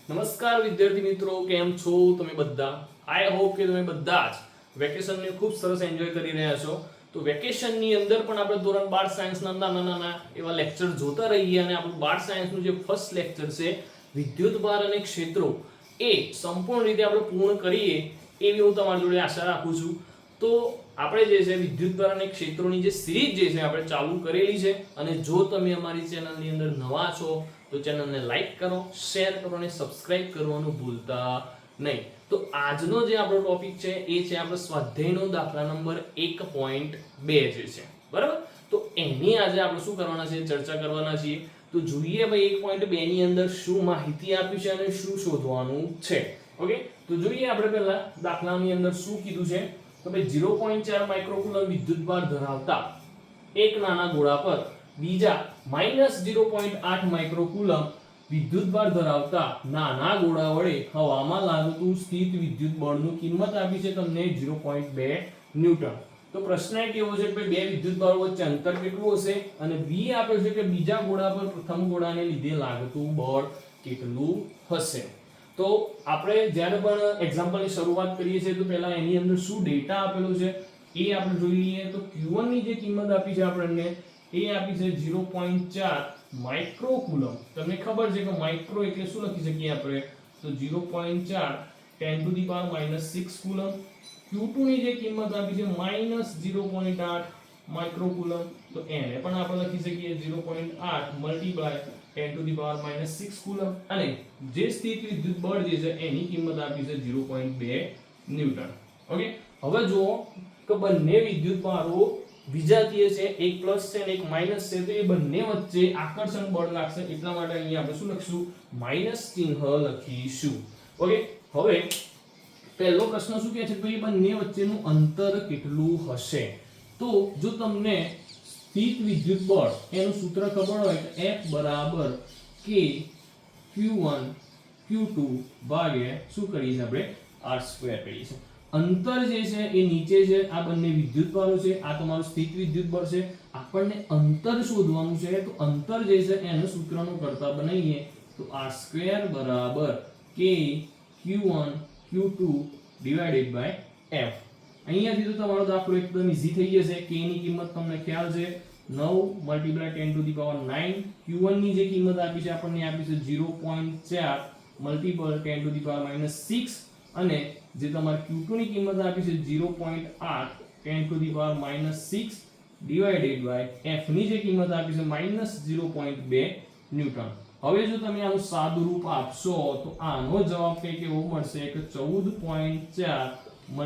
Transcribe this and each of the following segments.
નમસ્કાર વિદ્યાર્થી મિત્રો, કેમ છો તમે બધા? આઈ હોપ કે તમે બધા જ વેકેશનને ખૂબ સરસ એન્જોય કરી રહ્યા છો. તો વેકેશનની અંદર પણ આપણે ધોરણ 12 સાયન્સના નાના નાના એવા લેક્ચર જોતા રહીએ અને આપણું 12 સાયન્સનું જે ફર્સ્ટ લેક્ચર છે વિદ્યુતભાર અને ક્ષેત્રો એ સંપૂર્ણ રીતે આપણે પૂર્ણ કરીએ એવી હું તમારી જોડે આશા રાખું છું. તો આપણે જે છે વિદ્યુતભાર અને ક્ષેત્રોની જે સિરીઝ જે છે આપણે ચાલુ કરેલી છે અને જો તમે અમારી ચેનલની અંદર નવા છો તો ચેનલને લાઈક કરો, શેર કરો અને સબસ્ક્રાઇબ કરવાનું ભૂલતા નહીં. તો આજનો જે આપણો ટોપિક છે એ છે આપણો સ્વાધ્યાયનો દાખલા નંબર 1.2 જે છે, બરાબર? તો એની આજે આપણે શું કરવાના છે, ચર્ચા કરવાના છીએ. તો જોઈએ ભાઈ 1.2 ની અંદર શું માહિતી આપી છે અને શું શોધવાનું છે. ઓકે, તો જોઈએ આપણે પહેલા દાખલાની અંદર શું કીધું છે. તો ભાઈ 0.4 માઇક્રોકુલમ વિદ્યુતભાર ધરાવતા એક નાના ગોળા પર બીજા -0.8 માઇક્રોકુલમ વિદ્યુતભાર ધરાવતા નાના ગોળા વડે હવામાં લાગતું સ્થિત વિદ્યુત બળનું કિંમત આપી છે તમને 0.2 ન્યૂટન. તો પ્રશ્ન એ કેવો છે કે બે વિદ્યુતભારો વચ્ચે અંતર કેટલું હશે અને બી આપ્યો છે કે બીજા ગોળા પર પ્રથમ ગોળાને લીધે લાગતું બળ કેટલું હશે. તો આપણે જ્યારે પણ એક્ઝામ્પલની શરૂઆત કરીએ છીએ તો પહેલા એની અંદર શું ડેટા આપેલો છે એ આપણે જોઈ લઈએ. તો Q1 ની જે કિંમત આપી છે આપણને એ આપી છે 0.4 માઇક્રોકુલમ. તમને ખબર છે કે માઇક્રો એટલે શું લખી શકીએ આપણે? તો 0.4 10⁻⁻6 કુલમ. Q2 ની જે કિંમત આપી છે -0.8 માઇક્રોકુલમ. તો એને પણ આપણે લખી શકીએ 0.8 10⁻⁻6 કુલમ. અને જે સ્થિત વિદ્યુત બળ જે છે એની કિંમત આપી છે 0.2 ન્યૂટન. ઓકે, હવે જુઓ કે બંને વિદ્યુતભારો વિજાતીય છે, એક પ્લસ છે અને એક માઈનસ છે. તો એ બંને વચ્ચે આકર્ષણ બળ લાગશે, એટલા માટે અહીંયા આપણે શું લખીશું? માઈનસ ચિહ્ન લખીશું. ઓકે, હવે પહેલો પ્રશ્ન શું કહે છે કે ભાઈ બંને વચ્ચેનું અંતર કેટલું હશે? તો જો તમને સ્થિત વિદ્યુત બળ એનું સૂત્ર ખબર હોય તો F બરાબર K Q1 Q2 ભાગ્યા શું કરીએ છીએ આપણે? R² કરીએ છીએ. અંતર જે છે એ નીચે છે, આ બંને વિદ્યુતભારો છે, આ તમારું સ્થિત વિદ્યુત બળ છે. આપણને અંતર શોધવાનું છે. તો અંતર જે છે એનું સૂત્રનો કરતા બનાવીએ તો R² બરાબર K Q1 Q2 divided by F. અહીંયાથી તો તમારો દાખલો એકદમ ઈઝી થઈ જશે. K ની કિંમત તમને ખ્યાલ છે 9 × 10⁹ Q1 ની જે કિંમત આપી છે આપણને આપી છે 0.4 × 10⁻⁻6 અને જે તમારે Q2 ની કિંમત આપી છે 0.8 10⁻⁻6 ડિવાઇડેડ બાય F ની જે કિંમત આપી છે -0.2 ન્યૂટન. હવે જો તમે આનું સાદું રૂપ આપશો તો આનો જવાબ કંઈક એવો મળશે કે 14.4 ×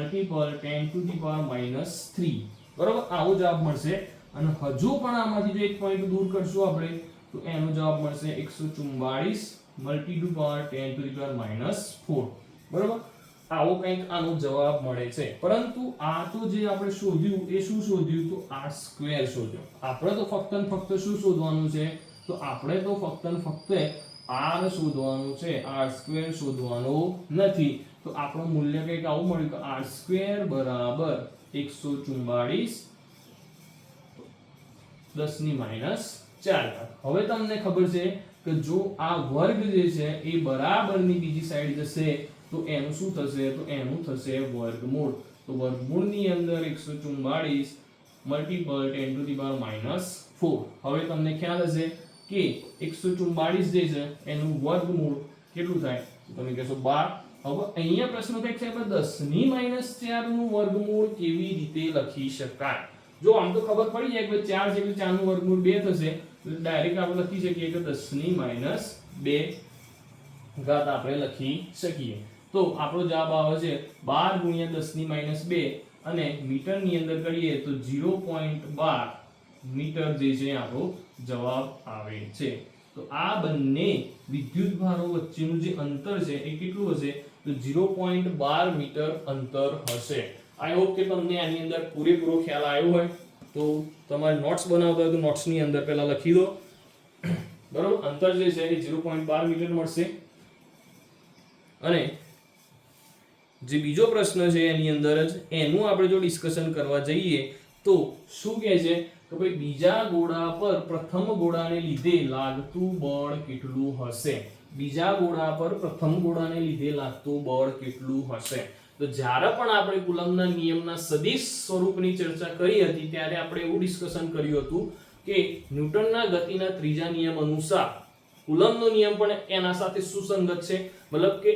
10⁻³ બરાબર, આવો જવાબ મળશે. અને હજુ પણ આમાંથી જો એક પોઈન્ટ દૂર કરશું આપણે તો એનો જવાબ મળશે 144 × 10⁻⁻4 બરાબર. આવો કંઈક આનો જવાબ મળે છે. પરંતુ આ તો જે આપણે શોધ્યું એ શું શોધ્યું? તો R² શોધ્યો. આપણે તો ફક્ત ને ફક્ત શું શોધવાનું છે? તો આપણે તો ફક્ત ને ફક્ત R શોધવાનું છે, R² શોધવાનો નથી. તો આપણું મૂલ્ય કંઈક આવું મળ્યું કે R² બરાબર 144 10⁻⁴. હવે તમને ખબર છે કે જો આ વર્ગ જે છે એ બરાબરની બીજી સાઈડ જશે તો એનું શું થશે? તો એનું થશે વર્ગમૂળ. તો વર્ગમૂળની અંદર 144 × 10⁻⁴. હવે તમને ખ્યાલ હશે કે 144 જે છે એનું વર્ગમૂળ કેટલું થાય? તમે કહેશો 12. હવે અહીંયા પ્રશ્ન થાય છે કે 10⁻⁴ નું વર્ગમૂળ કેવી રીતે લખી શકાય? જો આમ તો ખબર પડી જાય કે 4 છે એટલે 4 નું વર્ગમૂળ 2 થશે, તો ડાયરેક્ટ આપણે લખી શકીએ કે 10⁻² ઘાત આપણે લખી શકીએ. તો આપણો જવાબ આવે છે 12 × 10⁻². અને મીટરની અંદર કરીએ તો 0.12 મીટર જે છે આપણો જવાબ આવે છે. તો આ બંને વિદ્યુતભારો વચ્ચેનું જે અંતર છે એ કેટલું હશે? તો 0.12 મીટર અંતર હશે. આઈ હોપ કે તમને આની અંદર પૂરેપૂરો ખ્યાલ આવ્યો હોય. તો તમારે નોટ્સ બનાવતા હોય તો નોટ્સની અંદર પહેલા લખી દો. બરોબર, અંતર જે છે એ 0.12 મીટર મળશે. અને જે બીજો પ્રશ્ન છે એની અંદર જ એનું આપણે જો ડિસ્કશન કરવા જઈએ તો શું કહે છે કે ભાઈ બીજા ગોળા પર પ્રથમ ગોળાને લીધે લાગતું બળ કેટલું હશે? બીજા ગોળા પર પ્રથમ ગોળાને લીધે લાગતું બળ કેટલું હશે? તો જ્યારે પણ આપણે કુલમ્બના નિયમના સદિશ સ્વરૂપની ચર્ચા કરી હતી ત્યારે આપણે એવું ડિસ્કશન કર્યું હતું કે ન્યૂટનના ગતિના ત્રીજા નિયમ અનુસાર કુલમ્બનો નિયમ પણ એના સાથે સુસંગત છે, મતલબ કે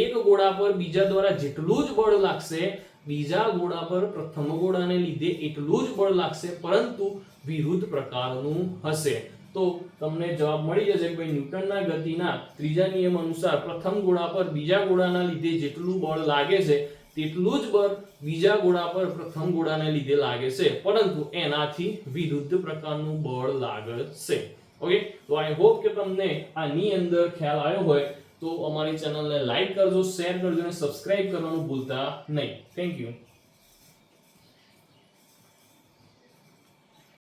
એક ગોળા પર બીજા દ્વારા જેટલું જ બળ લાગશે, બીજા ગોળા પર પ્રથમ ગોળાને લીધે એટલું જ બળ લાગશે, પરંતુ વિરુદ્ધ પ્રકારનું હશે. તો તમને જવાબ મળી જશે કે ભાઈ ન્યૂટનના ગતિના ત્રીજા નિયમ અનુસાર પ્રથમ ગોળા પર બીજા ગોળાના લીધે જેટલું બળ લાગે છે તેટલું જ બળ બીજા ગોળા પર પ્રથમ ગોળાને લીધે લાગે છે, પરંતુ એનાથી વિરુદ્ધ પ્રકારનું બળ લાગશે. ઓકે, તો આઈ હોપ કે તમને આની અંદર ખ્યાલ આવ્યો હોય. તો અમારી ચેનલને લાઈક કરજો, શેર કરજો અને સબસ્ક્રાઇબ કરવાનું ભૂલતા નહીં. Thank you.